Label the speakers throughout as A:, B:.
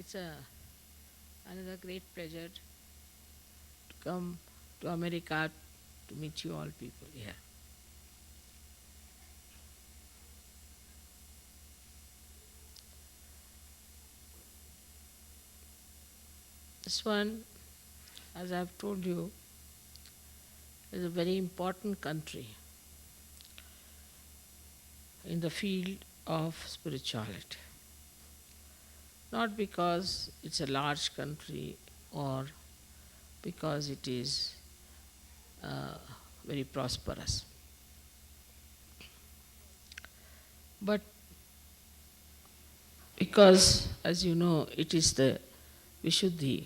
A: It's another great pleasure to come to America to meet you all people here. This one, as I've told you, is a very important country in the field of spirituality. Not because it's a large country or because it is very prosperous, but because, as you know, it is the Vishuddhi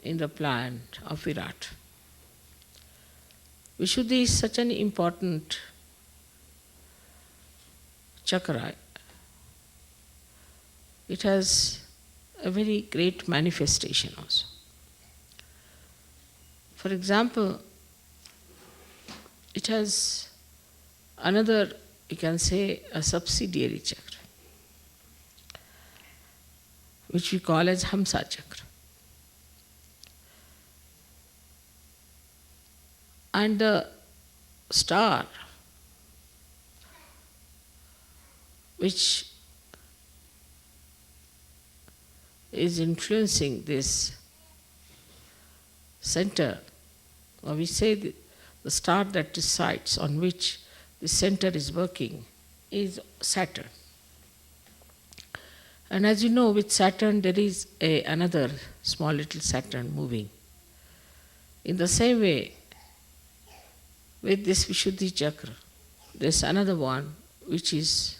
A: in the plant of Virat. Vishuddhi is such an important chakra. It has a very great manifestation also. For example, it has another, you can say, a subsidiary chakra, which we call as Hamsa chakra. And the star which is influencing this center, or we say the star that resides on which the center is working, is Saturn. And as you know, with Saturn there is another small little Saturn moving. In the same way, with this Vishuddhi chakra, there's another one which is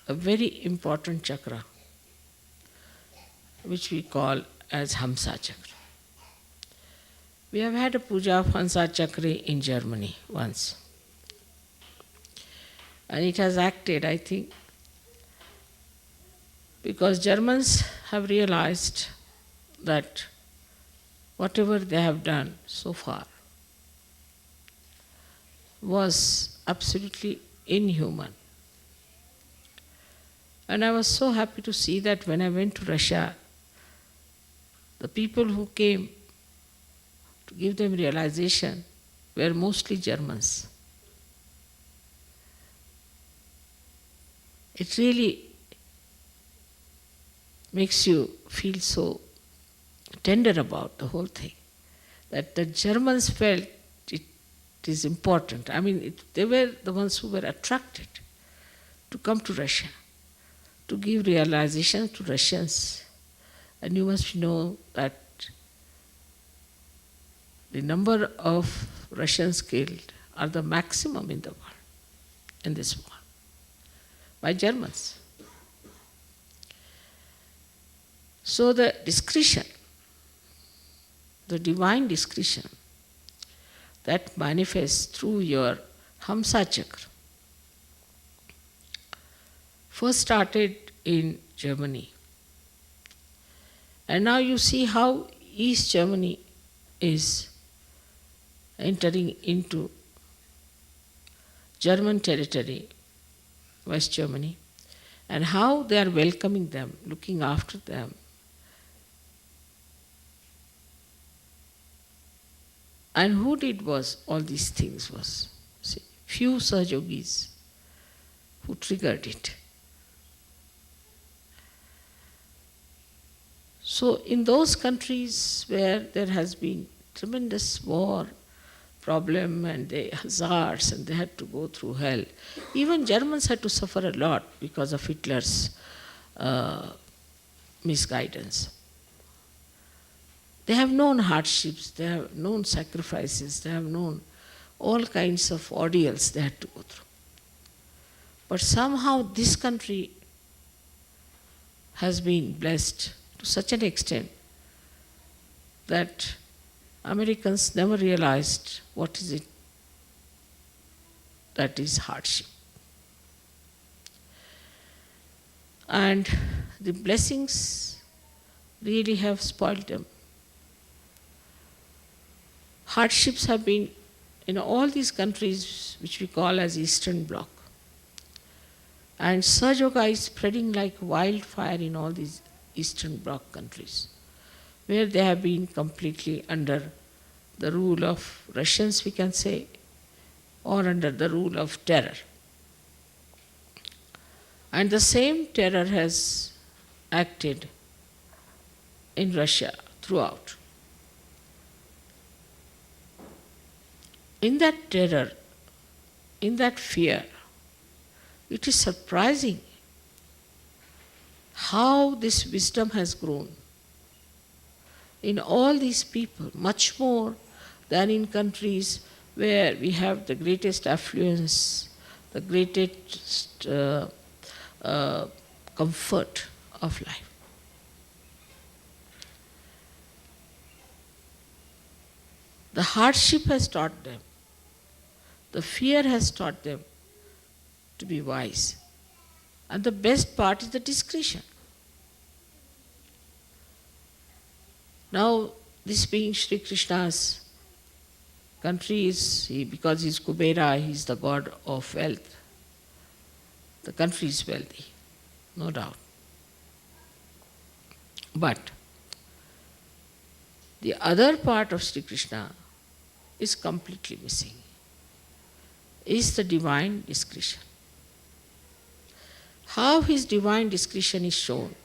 A: a very important chakra, which we call as Hamsa chakra. We have had a puja of Hamsa chakra in Germany once. And it has acted, I think, because Germans have realized that whatever they have done so far was absolutely inhuman. And I was so happy to see that when I went to Russia, the people who came to give them realization were mostly Germans. It really makes you feel so tender about the whole thing, that the Germans felt it is important. I mean, they were the ones who were attracted to come to Russia, to give realization to Russians. And you must know that the number of Russians killed are the maximum in the world, in this war, by Germans. So the discretion, the divine discretion that manifests through your Hamsa chakra first started in Germany. And now you see how East Germany is entering into German territory, West Germany, and how they are welcoming them, looking after them. And who did all these things was, see, few Sahajogis who triggered it. So in those countries where there has been tremendous war, problem and the hazards, and they had to go through hell, even Germans had to suffer a lot because of Hitler's misguidance. They have known hardships, they have known sacrifices, they have known all kinds of ordeals they had to go through. But somehow this country has been blessed to such an extent that Americans never realized what is it that is hardship. And the blessings really have spoiled them. Hardships have been in all these countries which we call as Eastern Bloc. And Sahaja Yoga is spreading like wildfire in all these Eastern Bloc countries, where they have been completely under the rule of Russians, we can say, or under the rule of terror. And the same terror has acted in Russia throughout. In that terror, in that fear, it is surprising how this wisdom has grown in all these people, much more than in countries where we have the greatest affluence, the greatest comfort of life. The hardship has taught them, the fear has taught them to be wise. And the best part is the discretion. Now, this being Sri Krishna's country, because he's Kubera, he's the god of wealth. The country is wealthy, no doubt. But the other part of Sri Krishna is completely missing, is the divine discretion. How his divine discretion is shown,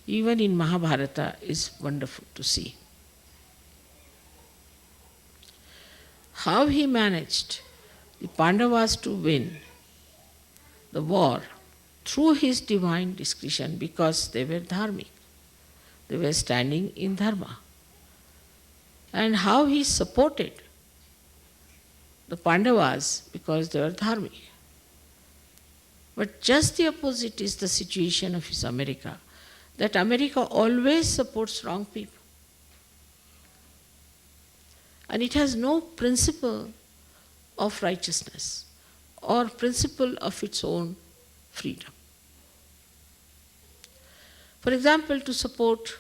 A: even in Mahabharata, is wonderful to see. How he managed the Pandavas to win the war through his divine discretion, because they were dharmic. They were standing in dharma. And how he supported the Pandavas because they were dharmic. But just the opposite is the situation of his America, that America always supports wrong people. And it has no principle of righteousness or principle of its own freedom. For example, to support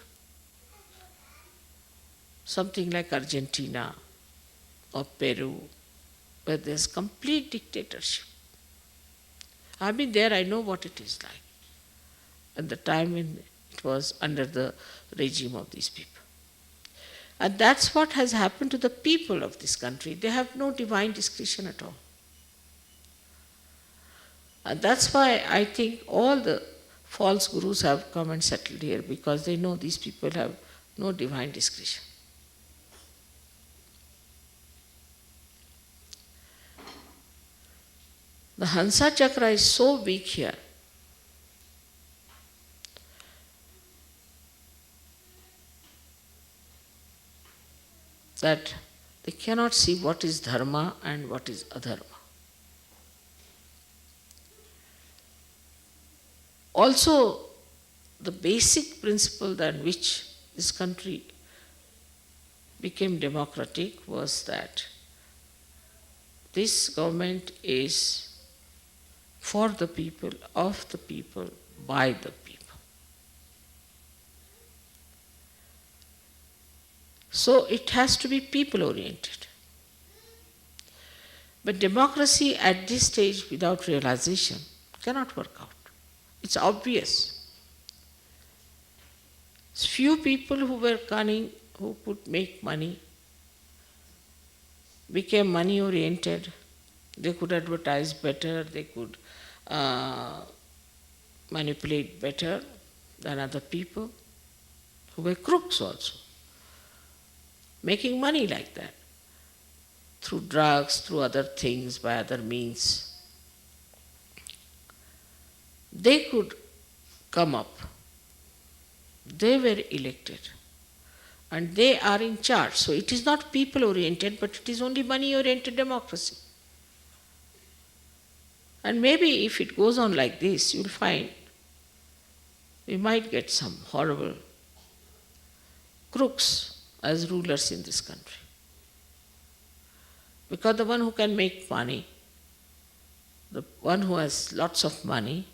A: something like Argentina or Peru, where there's complete dictatorship. I've been there, I know what it is like at the time when it was under the regime of these people. And that's what has happened to the people of this country. They have no divine discretion at all. And that's why I think all the false gurus have come and settled here, because they know these people have no divine discretion. The Hansa Chakra is so weak here that they cannot see what is dharma and what is adharma. Also, the basic principle on which this country became democratic was that this government is for the people, of the people, by the people. So it has to be people-oriented. But democracy at this stage, without realization, cannot work out. It's obvious. Few people who were cunning, who could make money, became money-oriented. They could advertise better, they could manipulate better than other people who were crooks also, making money like that, through drugs, through other things, by other means. They could come up. They were elected. And they are in charge. So it is not people-oriented, but it is only money-oriented democracy. And maybe if it goes on like this, you'll find we might get some horrible crooks as rulers in this country. Because the one who can make money, the one who has lots of money,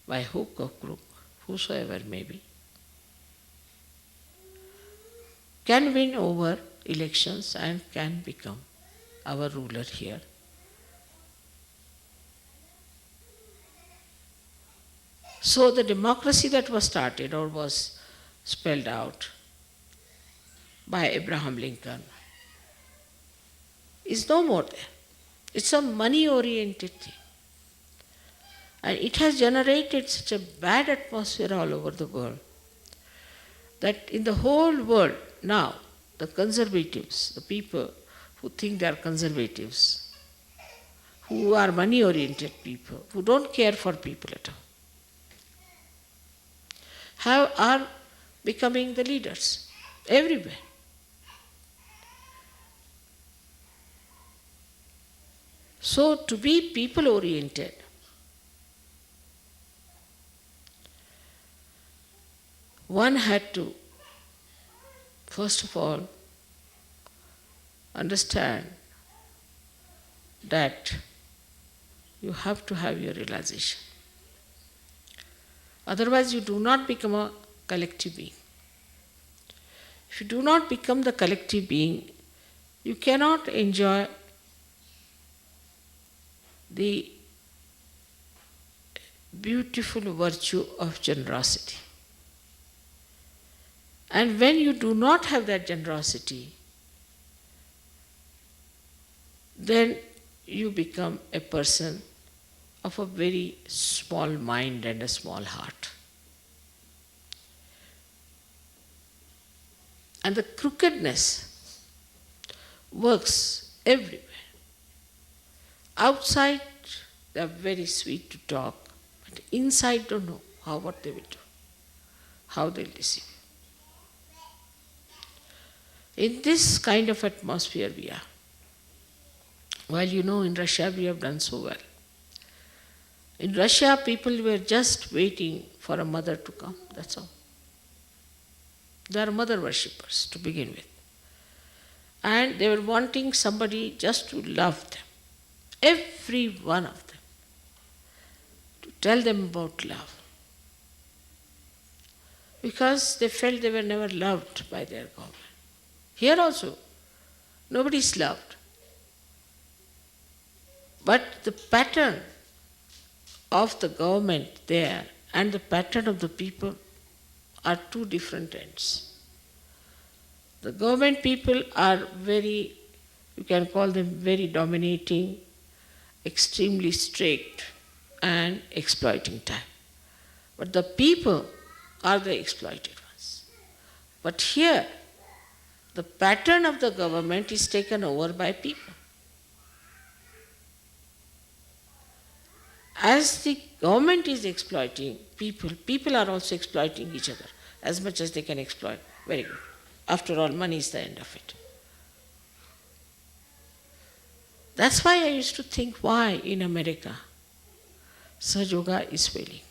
A: by hook or crook, whosoever may be, can win over elections and can become our ruler here. So the democracy that was started or was spelled out by Abraham Lincoln is no more there. It's a money-oriented thing. And it has generated such a bad atmosphere all over the world that in the whole world now, the conservatives, the people who think they are conservatives, who are money-oriented people, who don't care for people at all, are becoming the leaders everywhere. So to be people-oriented, one had to, first of all, understand that you have to have your realization. Otherwise, you do not become a collective being. If you do not become the collective being, you cannot enjoy the beautiful virtue of generosity. And when you do not have that generosity, then you become a person of a very small mind and a small heart. And the crookedness works everywhere. Outside, they are very sweet to talk, but inside don't know what they will do, how they'll deceive. In this kind of atmosphere we are. Well, in Russia we have done so well. In Russia, people were just waiting for a mother to come, that's all. They are mother worshippers to begin with. And they were wanting somebody just to love them, every one of them, to tell them about love. Because they felt they were never loved by their government. Here also, nobody is loved. But the pattern of the government there and the pattern of the people are two different ends. The government people are very, you can call them very dominating, extremely strict and exploiting time. But the people are the exploited ones. But here, the pattern of the government is taken over by people. As the government is exploiting people, people are also exploiting each other as much as they can exploit. Very good. After all, money is the end of it. That's why I used to think why in America Sahaja Yoga is failing.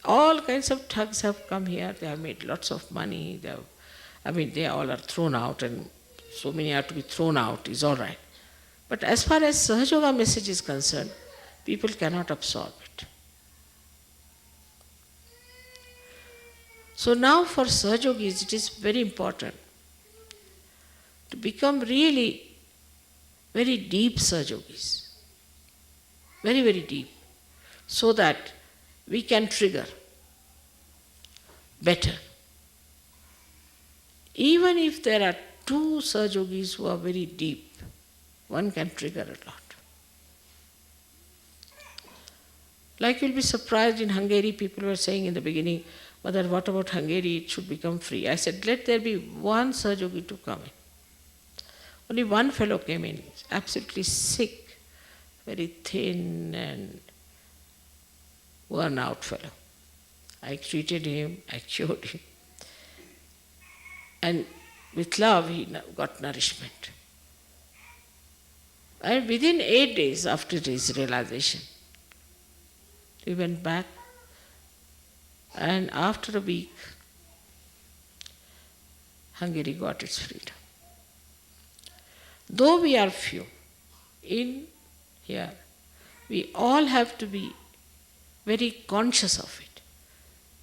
A: All kinds of thugs have come here, they have made lots of money, they all are thrown out, and so many have to be thrown out, is all right. But as far as Sahaja Yoga message is concerned, people cannot absorb it. So now for Sahaja Yogis, it is very important to become really very deep Sahaja Yogis, very, very deep, so that we can trigger better. Even if there are two Sahaja Yogis who are very deep, one can trigger a lot. Like you'll be surprised, in Hungary, people were saying in the beginning, Mother, what about Hungary? It should become free. I said, let there be one Sahaja Yogi to come in. Only one fellow came in, absolutely sick, very thin and worn out fellow. I treated him, I cured him. And with love, he got nourishment. And within 8 days after his realization, we went back, and after a week, Hungary got its freedom. Though we are few in here, we all have to be very conscious of it,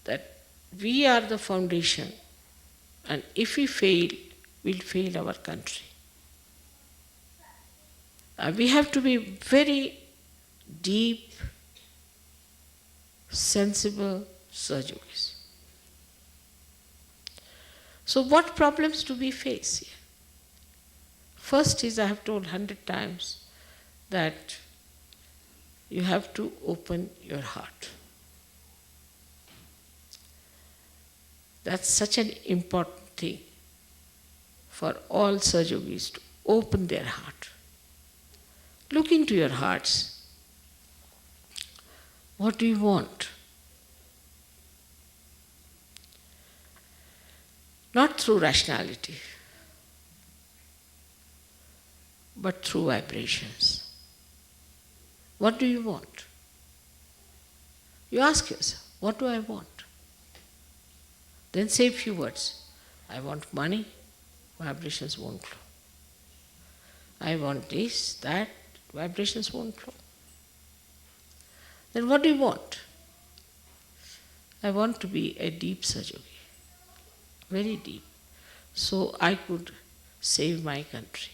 A: that we are the foundation, and if we fail, we'll fail our country. We have to be very deep sensible surgeries. So what problems do we face here? First is, I have told 100 times, that you have to open your heart. That's such an important thing for all surgeries, to open their heart. Look into your hearts. What do you want? Not through rationality, but through vibrations. What do you want? You ask yourself, what do I want? Then say a few words. I want money, vibrations won't flow. I want this, that, vibrations won't flow. Then what do you want? I want to be a deep surgery, very deep, so I could save my country.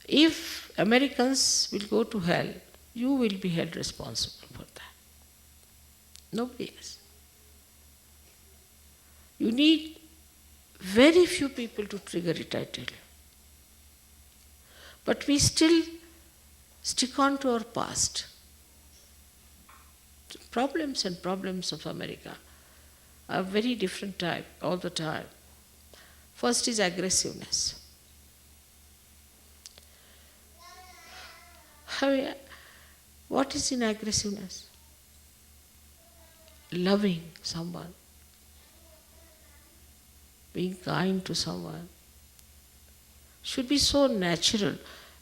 A: If Americans will go to hell, you will be held responsible for that. Nobody else. You need very few people to trigger it, I tell you. But we still stick on to our past. The problems and problems of America are very different type all the time. First is aggressiveness. What is in aggressiveness? Loving someone, being kind to someone should be so natural,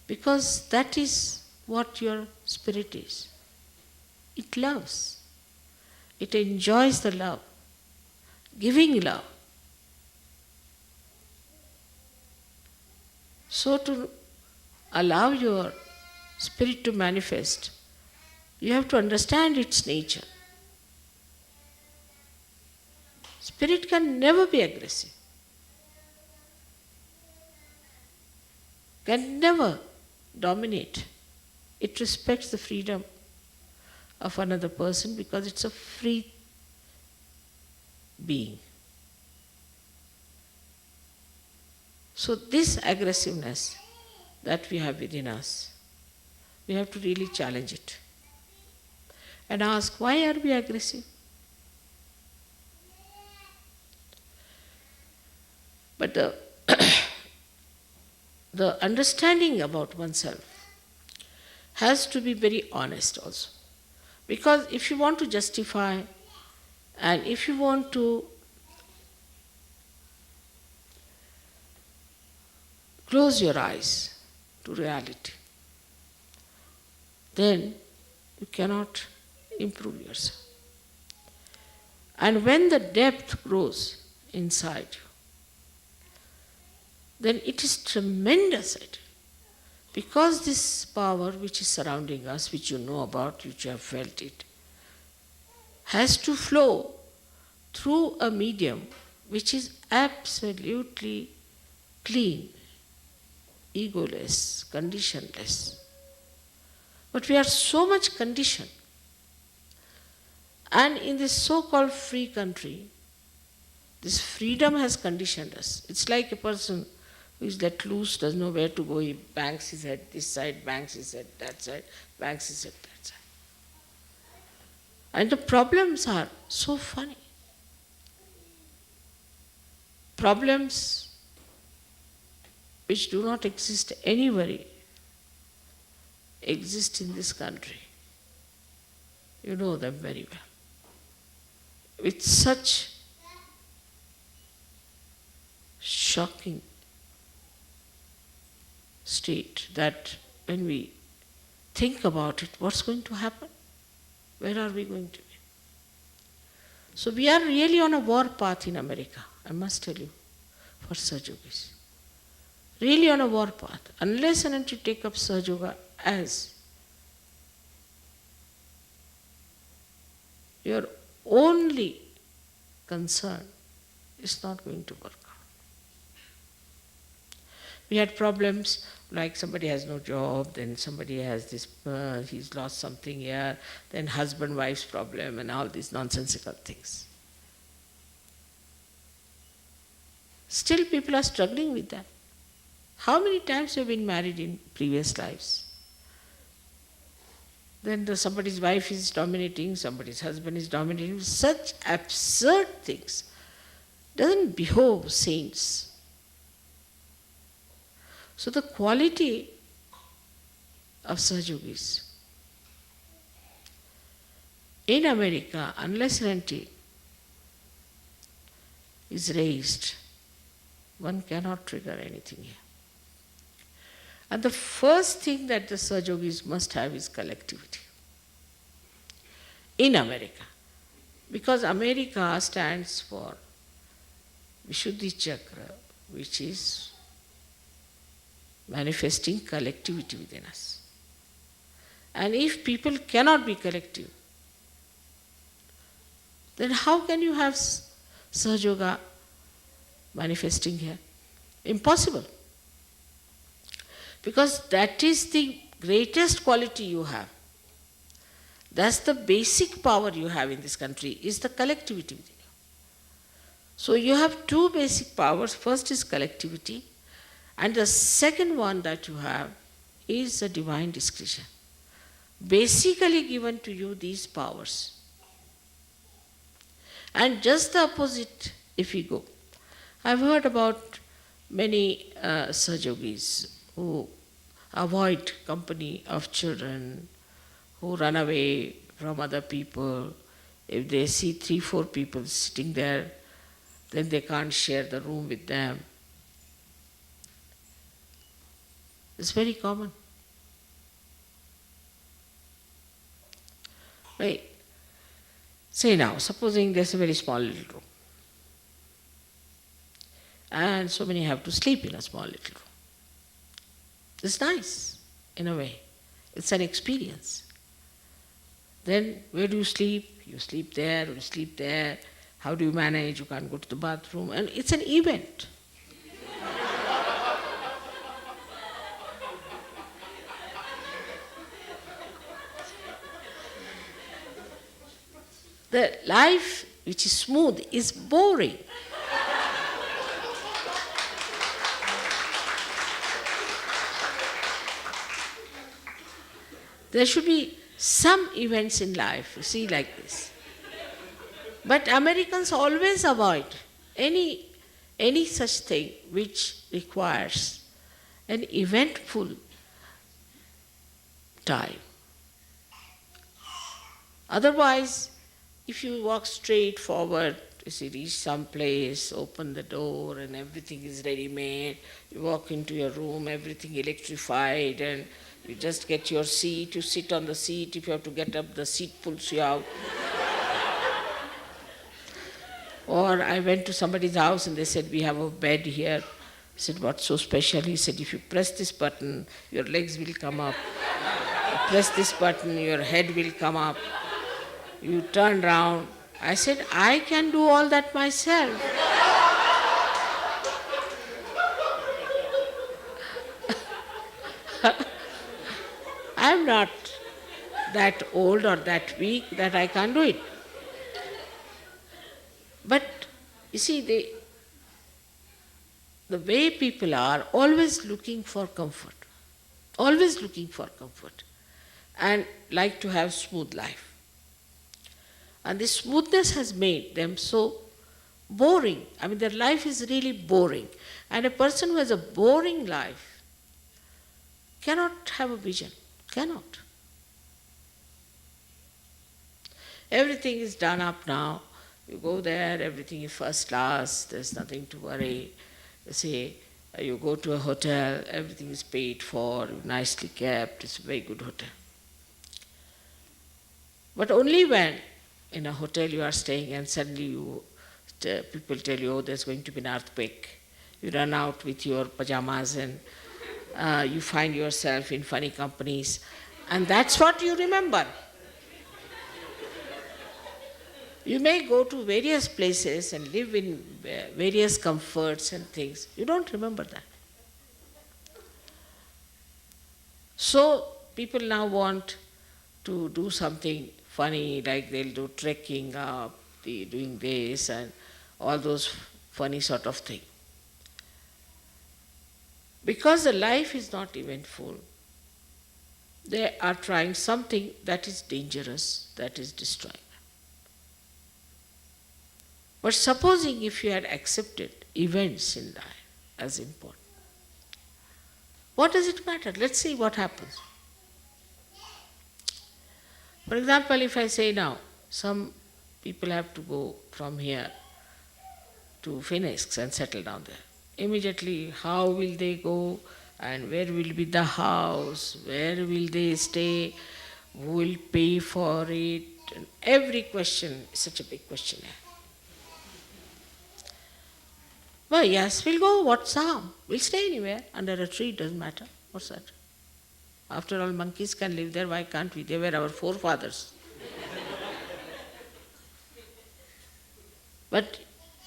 A: because that is what your spirit is. It loves. It enjoys the love, giving love. So to allow your spirit to manifest, you have to understand its nature. Spirit can never be aggressive, can never dominate. It respects the freedom of another person because it's a free being. So this aggressiveness that we have within us, we have to really challenge it and ask, why are we aggressive? But the understanding about oneself has to be very honest also. Because if you want to justify and if you want to close your eyes to reality, then you cannot improve yourself. And when the depth grows inside you, then it is tremendous. Because this power which is surrounding us, which you know about, which you have felt it, has to flow through a medium which is absolutely clean, egoless, conditionless. But we are so much conditioned. And in this so-called free country, this freedom has conditioned us. It's like a person who is let loose, doesn't know where to go. He bangs his head this side, bangs his head that side, bangs his head that side. And the problems are so funny. Problems which do not exist anywhere exist in this country. You know them very well. With such shocking state that when we think about it, what's going to happen? Where are we going to be? So we are really on a war path in America, I must tell you, for Sahaja Yoga. Really on a war path. Unless and until you take up Sahaja Yoga as your only concern, it's not going to work out. We had problems like somebody has no job, then somebody has this, he's lost something here, then husband-wife's problem and all these nonsensical things. Still people are struggling with that. How many times have you been married in previous lives? Then somebody's wife is dominating, somebody's husband is dominating. Such absurd things. Doesn't behove saints. So the quality of Sahajogis in America, unless and until is raised, one cannot trigger anything here. And the first thing that the Sahajogis must have is collectivity in America. Because America stands for Vishuddhi Chakra, which is manifesting collectivity within us. And if people cannot be collective, then how can you have Sahajoga manifesting here? Impossible. Because that is the greatest quality you have. That's the basic power you have in this country, is the collectivity within you. So you have two basic powers. First is collectivity, and the second one that you have is the divine discretion. Basically given to you these powers. And just the opposite if we go. I've heard about many Sahajogis who avoid company of children, who run away from other people. If they see 3-4 people sitting there, then they can't share the room with them. It's very common. Right. Say now, supposing there's a very small little room, and so many have to sleep in a small little room. It's nice, in a way. It's an experience. Then where do you sleep? You sleep there, you sleep there. How do you manage? You can't go to the bathroom. And it's an event. The life which is smooth is boring. There should be some events in life, you see, like this. But Americans always avoid any such thing which requires an eventful time. Otherwise, if you walk straight forward, you reach some place, open the door and everything is ready-made, you walk into your room, everything electrified, and you just get your seat, you sit on the seat. If you have to get up, the seat pulls you out. Or I went to somebody's house and they said, we have a bed here. I said, what's so special? He said, if you press this button, your legs will come up. You press this button, your head will come up. You turn round. I said, I can do all that myself. I'm not that old or that weak that I can't do it. But you see, the way people are always looking for comfort, and like to have smooth life. And this smoothness has made them so boring. I mean, their life is really boring. And a person who has a boring life cannot have a vision. Cannot. Everything is done up now. You go there, everything is first class, there's nothing to worry. You see, you go to a hotel, everything is paid for, nicely kept, it's a very good hotel. But only when in a hotel you are staying and suddenly people tell you, oh, there's going to be an earthquake. You run out with your pajamas and you find yourself in funny companies, and that's what you remember. You may go to various places and live in various comforts and things. You don't remember that. So people now want to do something funny, like they'll do trekking up, doing this and all those funny sort of thing. Because the life is not eventful, they are trying something that is dangerous, that is destroying. But supposing if you had accepted events in life as important, what does it matter? Let's see what happens. For example, if I say now, some people have to go from here to Phoenix and settle down there. Immediately, how will they go and where will be the house, where will they stay, who will pay for it, and every question is such a big question. Well, yes, we'll go, what's harm? We'll stay anywhere, under a tree, doesn't matter. What's that? After all, monkeys can live there, why can't we? They were our forefathers. But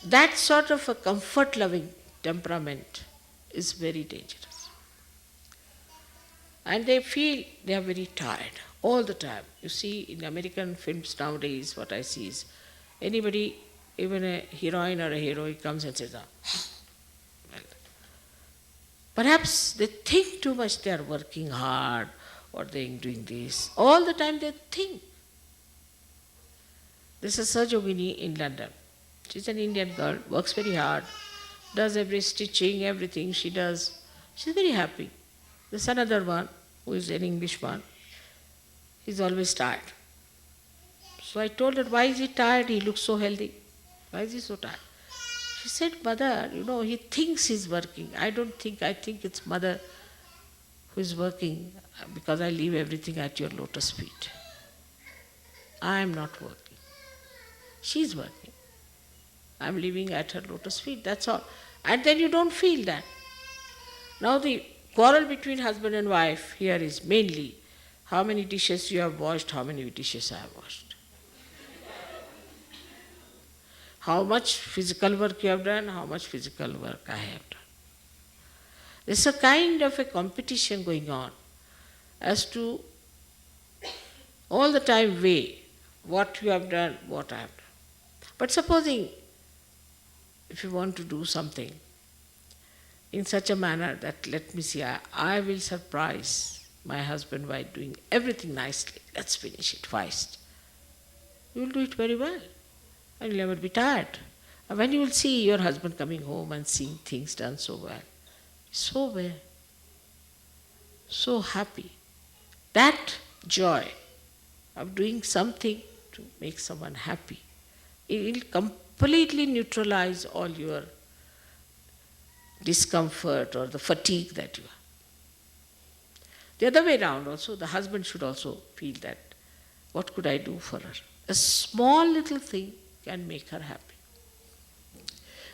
A: that sort of a comfort-loving temperament is very dangerous. And they feel they are very tired all the time. You see, in American films nowadays, what I see is anybody, even a heroine or a hero, he comes and says, well, perhaps they think too much, they are working hard or they are doing this. All the time they think. This is Sajogini in London. She's an Indian girl, works very hard, does every stitching, everything she does. She's very happy. There's another one, who is an English one. He's always tired. So I told her, why is he tired? He looks so healthy. Why is he so tired? She said, Mother, he thinks he's working. I think it's Mother who is working because I leave everything at your lotus feet. I am not working. She's working. I'm living at her lotus feet, that's all. And then you don't feel that. Now the quarrel between husband and wife here is mainly how many dishes you have washed, how many dishes I have washed. How much physical work you have done, how much physical work I have done. There's a kind of a competition going on as to all the time weigh what you have done, what I have done. But supposing if you want to do something in such a manner that, let me see, I will surprise my husband by doing everything nicely. Let's finish it fast. You will do it very well. And you'll never be tired. And when you will see your husband coming home and seeing things done so well, so happy. That joy of doing something to make someone happy, it will completely neutralize all your discomfort or the fatigue that you have. The other way around also, the husband should also feel that, what could I do for her? A small little thing can make her happy.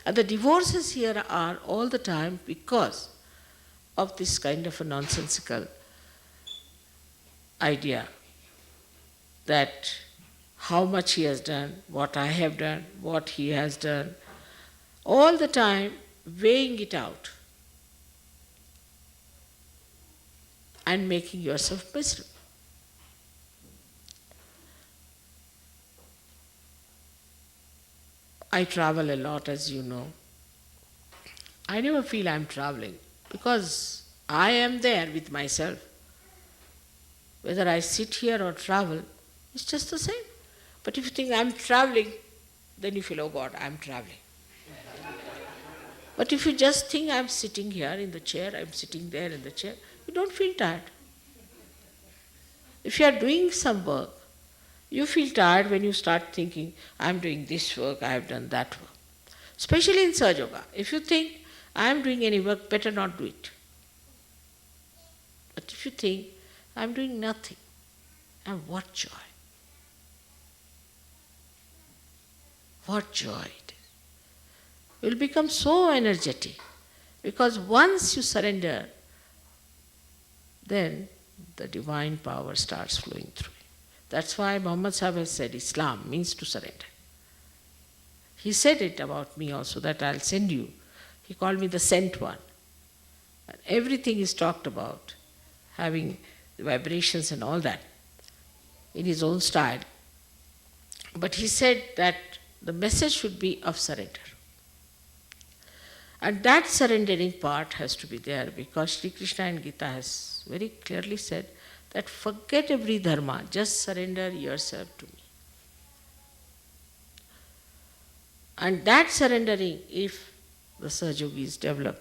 A: And the divorces here are all the time because of this kind of a nonsensical idea that how much he has done, what I have done, what he has done, all the time weighing it out and making yourself miserable. I travel a lot, as you know. I never feel I'm traveling because I am there with myself. Whether I sit here or travel, it's just the same. But if you think I'm traveling, then you feel, oh God, I'm traveling. But if you just think I'm sitting here in the chair, I'm sitting there in the chair, you don't feel tired. If you are doing some work, you feel tired when you start thinking, I'm doing this work, I have done that work. Especially in Sahaja Yoga. If you think, I'm doing any work, better not do it. But if you think, I'm doing nothing, and what joy. What joy it is. You will become so energetic because once you surrender, then the divine power starts flowing through you. That's why Muhammad Sahib has said Islam means to surrender. He said it about me also, that I'll send you. He called me the sent one. And everything is talked about having the vibrations and all that in his own style. But he said that the message should be of surrender. And that surrendering part has to be there, because Sri Krishna in Gita has very clearly said that forget every dharma, just surrender yourself to me. And that surrendering, if the Sahajogis develop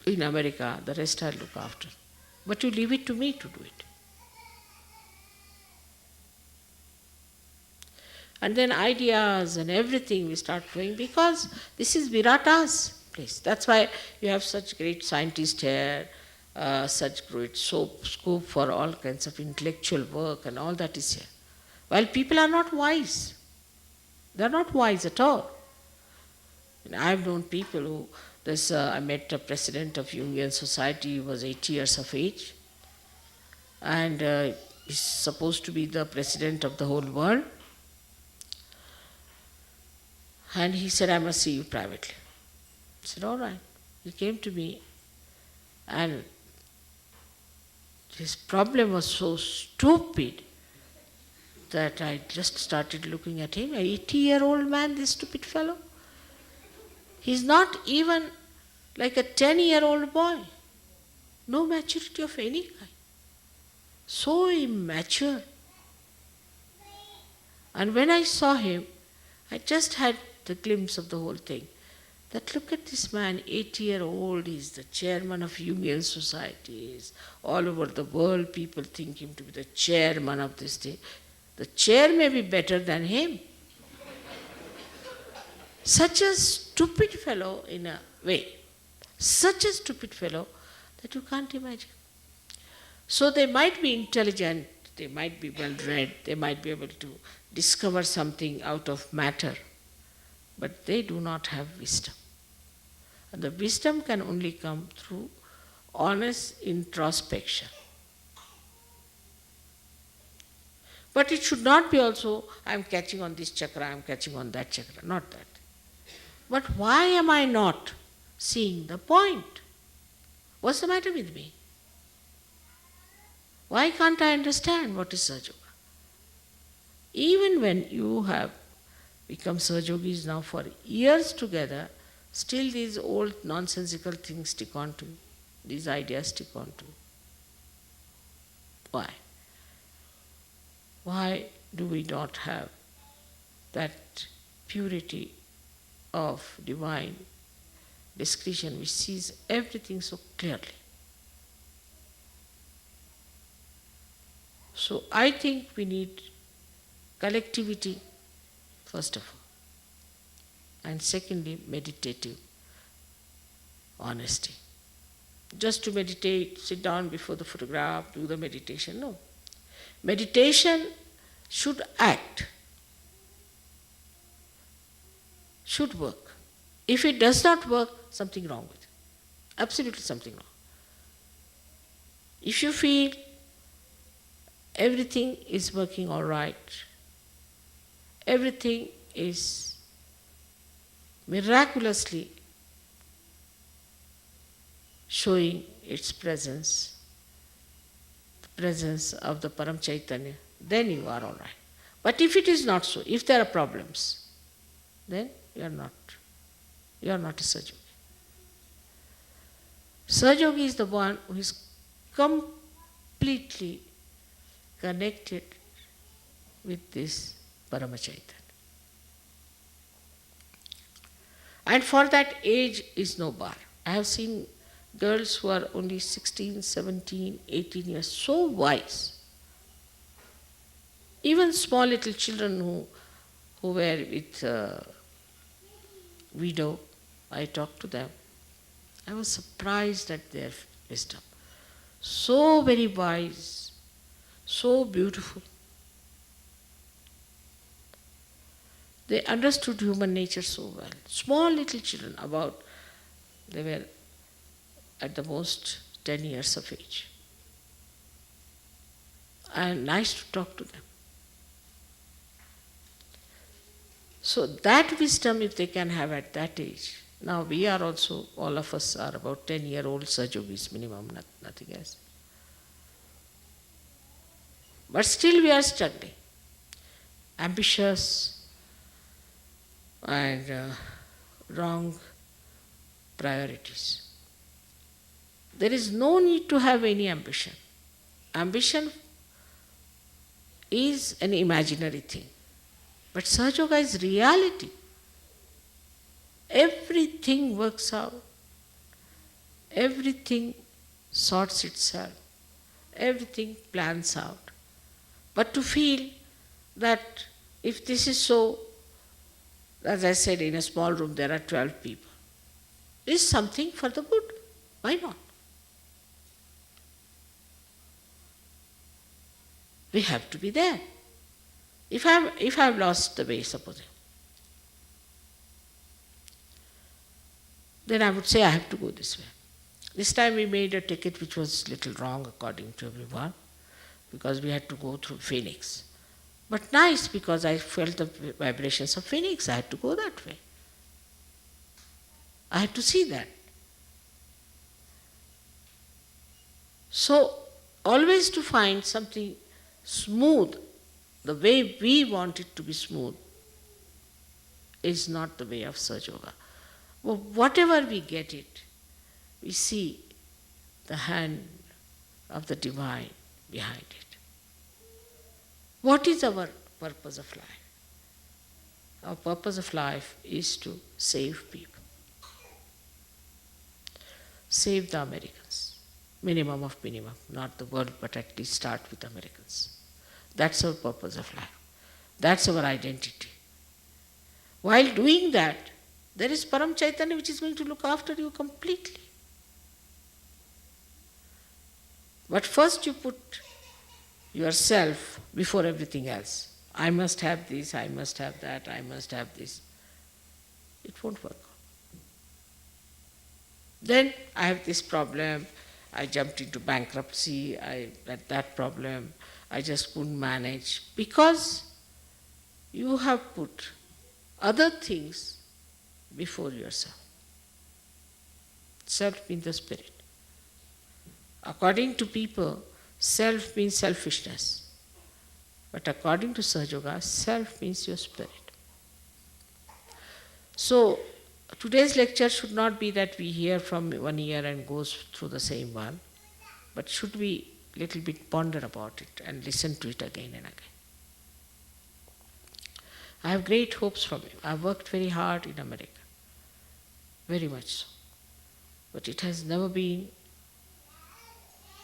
A: in America, the rest I'll look after. But you leave it to me to do it. And then ideas and everything we start flowing, because this is Virata's place. That's why you have such great scientists here, such great scope for all kinds of intellectual work, and all that is here. While people are not wise. They are not wise at all. And I have known people who, I met a president of Jungian Society, he was 80 years of age, and he's supposed to be the president of the whole world. And he said, I must see you privately. I said, all right. He came to me, and his problem was so stupid that I just started looking at him. An 80-year-old man, this stupid fellow. He's not even like a 10-year-old boy. No maturity of any kind. So immature. And when I saw him, I just had the glimpse of the whole thing. That look at this man, 80-year-old, he's the chairman of Jungian societies. All over the world, people think him to be the chairman of this thing. The chair may be better than him. Such a stupid fellow in a way. Such a stupid fellow that you can't imagine. So they might be intelligent, they might be well read, they might be able to discover something out of matter, but they do not have wisdom. And the wisdom can only come through honest introspection. But it should not be also, I am catching on this chakra, I am catching on that chakra, not that. But why am I not seeing the point? What's the matter with me? Why can't I understand what is Sahaja Yoga? Even when you have become Sahajogis now for years together, still these old nonsensical things stick on to you. These ideas stick on to you. Why? Why do we not have that purity of divine discretion which sees everything so clearly? So I think we need collectivity, first of all, and secondly, meditative honesty. Just to meditate, sit down before the photograph, do the meditation, no. Meditation should act, should work. If it does not work, something wrong with it. Absolutely something wrong. If you feel everything is working all right, everything is miraculously showing its presence, the presence of the Param Chaitanya, then you are all right. But if it is not so, if there are problems, then you are not a Sahaja Yogi. Sahaja Yogi is the one who is completely connected with this Parama Chaitanya. And for that, age is no bar. I have seen girls who are only 16, 17, 18 years, so wise. Even small little children who were with widow, I talked to them. I was surprised at their wisdom. So very wise, so beautiful. They understood human nature so well. Small little children, they were at the most 10 years of age. And nice to talk to them. So that wisdom, if they can have at that age, Now we are also, all of us are about 10-year-old Sahajogis minimum, nothing else. But still we are struggling. Ambitious and wrong priorities. There is no need to have any ambition. Ambition is an imaginary thing. But Sahaja Yoga is reality. Everything works out. Everything sorts itself. Everything plans out. But to feel that if this is so, as I said, in a small room there are 12 people, is something for the good. Why not? We have to be there. If I've lost the way, supposing, then I would say I have to go this way. This time we made a ticket which was a little wrong according to everyone, because we had to go through Phoenix. But nice, because I felt the vibrations of Phoenix. I had to go that way. I had to see that. So, always to find something smooth, the way we want it to be smooth, is not the way of Sahaja Yoga. Well, whatever we get it, we see the hand of the divine behind it. What is our purpose of life? Our purpose of life is to save people. Save the Americans. Minimum of minimum, not the world, but at least start with Americans. That's our purpose of life. That's our identity. While doing that, there is Param Chaitanya which is going to look after you completely. But first you put yourself before everything else. I must have this, I must have that, I must have this. It won't work. Then I have this problem, I jumped into bankruptcy, I had that problem, I just couldn't manage. Because you have put other things before yourself. Self means the spirit. According to people, self means selfishness. But according to Sahaja Yoga, self means your spirit. So, today's lecture should not be that we hear from one ear and goes through the same one, but should we little bit ponder about it and listen to it again and again. I have great hopes from you. I have worked very hard in America, very much so. But it has never been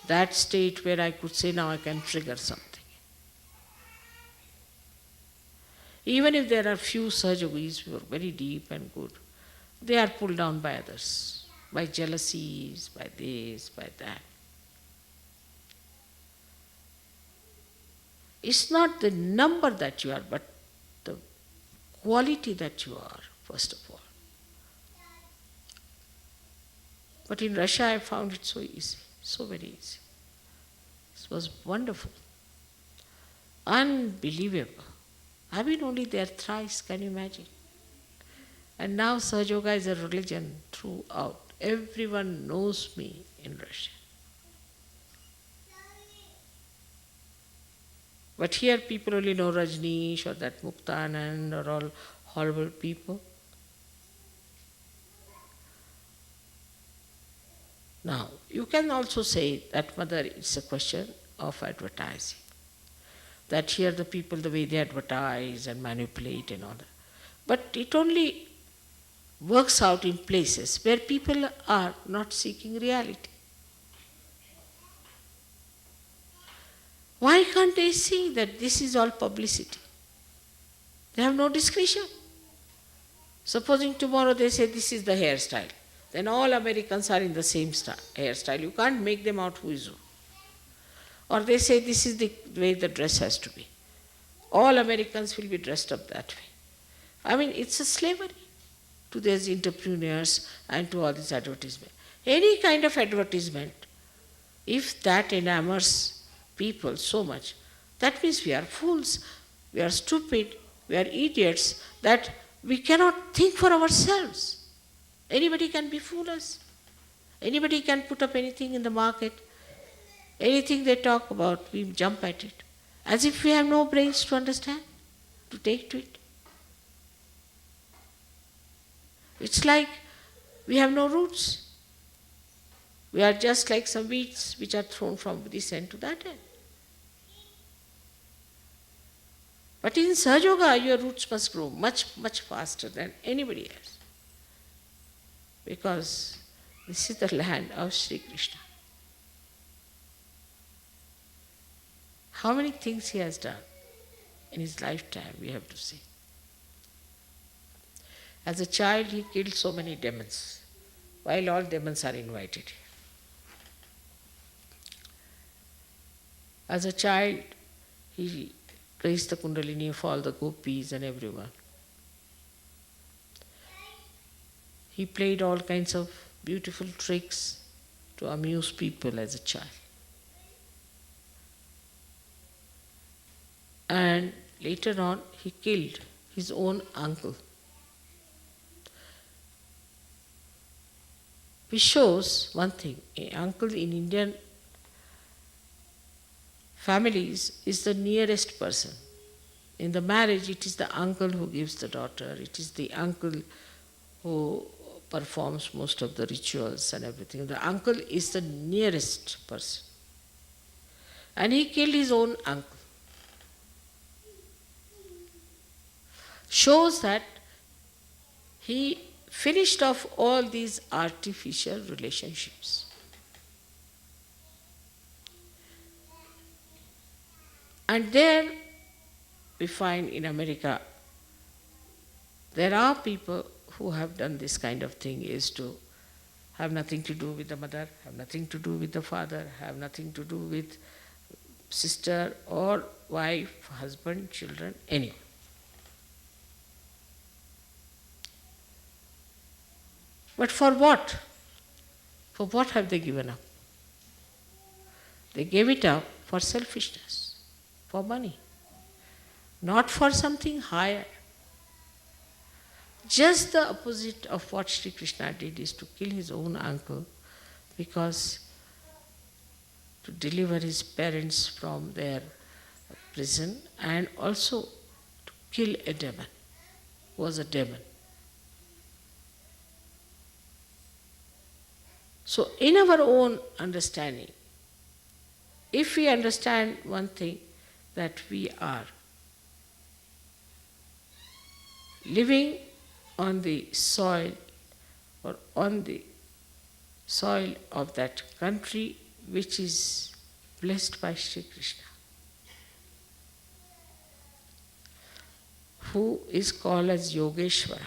A: that state where I could say now I can trigger something. Even if there are few Sahajogis who are very deep and good, they are pulled down by others, by jealousies, by this, by that. It's not the number that you are, but the quality that you are, first of all. But in Russia I found it so easy, so very easy. It was wonderful, unbelievable. I've been only there thrice, can you imagine? And now Sahaja Yoga is a religion throughout. Everyone knows me in Russia. But here people only know Rajneesh or that Muktanand or all horrible people. Now, you can also say that, Mother, it's a question of advertising. That here the people, the way they advertise and manipulate and all that. But it only works out in places where people are not seeking reality. Why can't they see that this is all publicity? They have no discretion. Supposing tomorrow they say this is the hairstyle, then all Americans are in the same hairstyle. You can't make them out who is who. Or they say this is the way the dress has to be. All Americans will be dressed up that way. I mean, it's a slavery to these entrepreneurs and to all this advertisement. Any kind of advertisement, if that enamors people so much, that means we are fools, we are stupid, we are idiots, that we cannot think for ourselves. Anybody can befool us. Anybody can put up anything in the market. Anything they talk about, we jump at it. As if we have no brains to understand, to take to it. It's like we have no roots. We are just like some weeds which are thrown from this end to that end. But in Sahaja Yoga, your roots must grow much, much faster than anybody else. Because this is the land of Sri Krishna. How many things he has done in his lifetime, we have to see. As a child, he killed so many demons, while all demons are invited. As a child, he raised the Kundalini for all the gopis and everyone. He played all kinds of beautiful tricks to amuse people as a child. And later on, he killed his own uncle. Which shows one thing, an uncle in Indian families is the nearest person. In the marriage, it is the uncle who gives the daughter, it is the uncle who performs most of the rituals and everything. The uncle is the nearest person. And he killed his own uncle. Shows that he finished off all these artificial relationships. And there we find in America, there are people who have done this kind of thing, is to have nothing to do with the mother, have nothing to do with the father, have nothing to do with sister or wife, husband, children, anyone. But for what? For what have they given up? They gave it up for selfishness, for money, not for something higher. Just the opposite of what Sri Krishna did is to kill his own uncle, because to deliver his parents from their prison, and also to kill a demon, who was a demon. So in our own understanding, if we understand one thing, that we are living on the soil, or on the soil of that country which is blessed by Sri Krishna, who is called as Yogeshwara.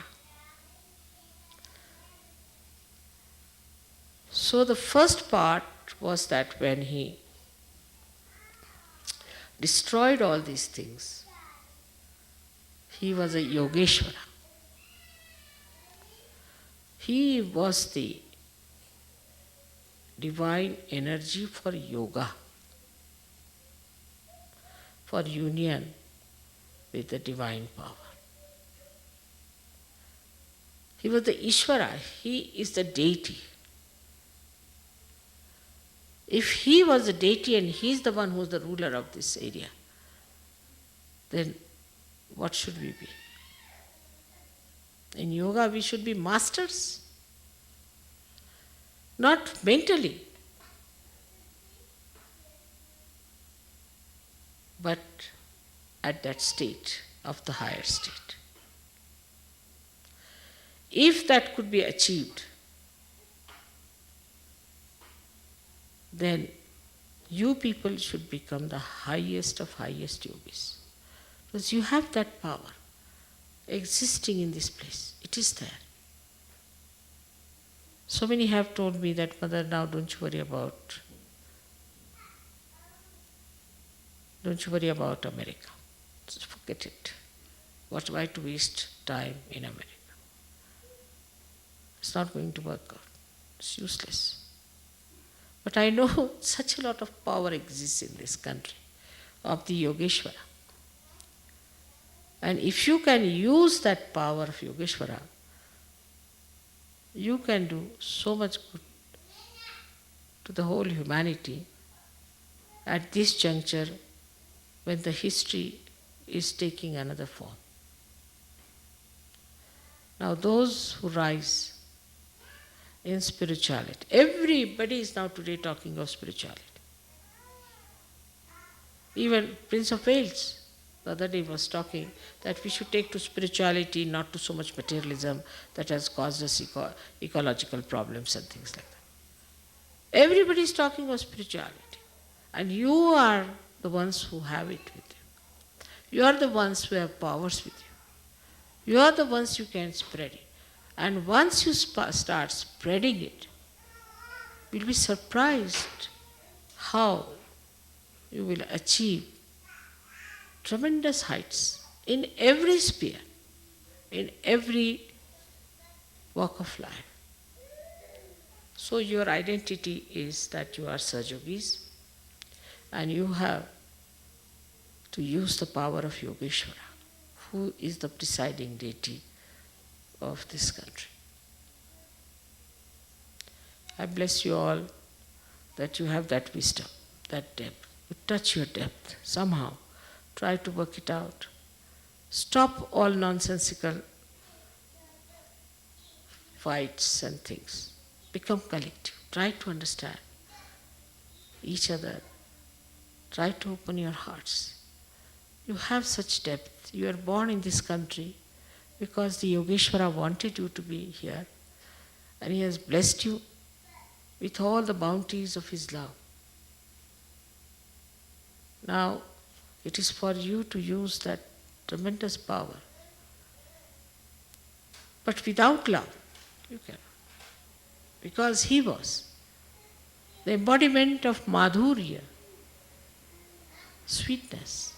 A: So the first part was that when he destroyed all these things, he was a Yogeshwara. He was the divine energy for yoga, for union with the divine power. He was the Ishvara, he is the deity. If he was a deity and he is the one who is the ruler of this area, then what should we be? In yoga, we should be masters, not mentally, but at that state of the higher state. If that could be achieved, then you people should become the highest of highest yogis. Because you have that power existing in this place. It is there. So many have told me that, Mother, now don't you worry about America. Just forget it. Why to waste time in America? It's not going to work out. It's useless. But I know such a lot of power exists in this country of the Yogeshwara. And if you can use that power of Yogeshwara, you can do so much good to the whole humanity at this juncture when the history is taking another form. Now those who rise in spirituality, everybody is now today talking of spirituality. Even Prince of Wales the other day was talking that we should take to spirituality, not to so much materialism that has caused us ecological problems and things like that. Everybody is talking of spirituality. And you are the ones who have it with you. You are the ones who have powers with you. You are the ones you can spread it. And once you start spreading it, you'll be surprised how you will achieve tremendous heights in every sphere, in every walk of life. So your identity is that you are Sahaja-yogis, and you have to use the power of Yogeshwara, who is the presiding deity of this country. I bless you all that you have that wisdom, that depth. You touch your depth somehow. Try to work it out. Stop all nonsensical fights and things. Become collective. Try to understand each other. Try to open your hearts. You have such depth. You are born in this country because the Yogeshwara wanted you to be here, and he has blessed you with all the bounties of his love. Now, it is for you to use that tremendous power. But without love, you cannot. Because he was the embodiment of madhurya, sweetness.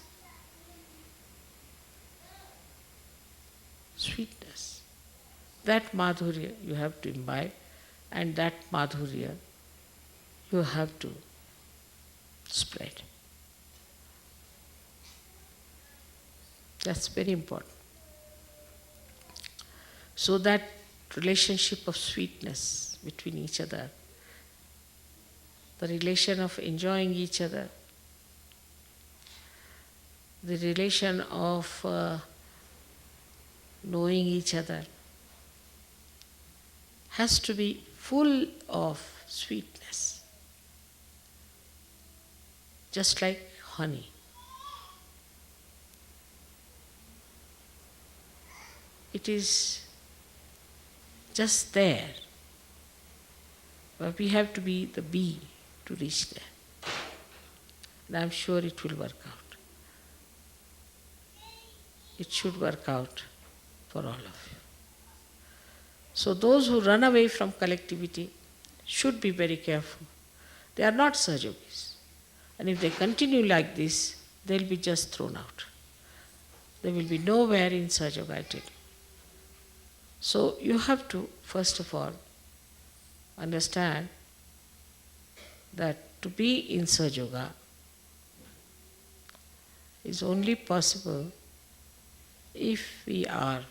A: Sweetness. That madhurya you have to imbibe, and that madhurya you have to spread. That's very important. So that relationship of sweetness between each other, the relation of enjoying each other, the relation of knowing each other, has to be full of sweetness, just like honey. It is just there, but we have to be the bee to reach there. And I'm sure it will work out. It should work out for all of you. So those who run away from collectivity should be very careful. They are not Sahaja-yogis. And if they continue like this, they'll be just thrown out. They will be nowhere in Sahaja-yoga, I tell you. So you have to, first of all, understand that to be in Sahaja-yoga is only possible if we are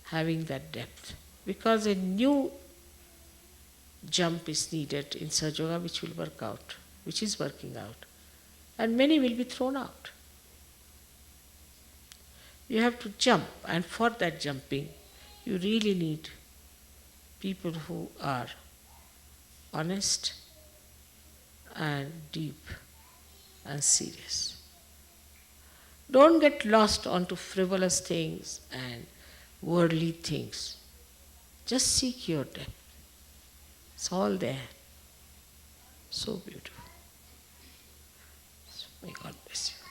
A: having that depth. Because a new jump is needed in Sahaja-yoga which will work out, which is working out. And many will be thrown out. You have to jump, and for that jumping, you really need people who are honest and deep and serious. Don't get lost onto frivolous things and worldly things. Just seek your depth. It's all there. So beautiful. So may God bless you.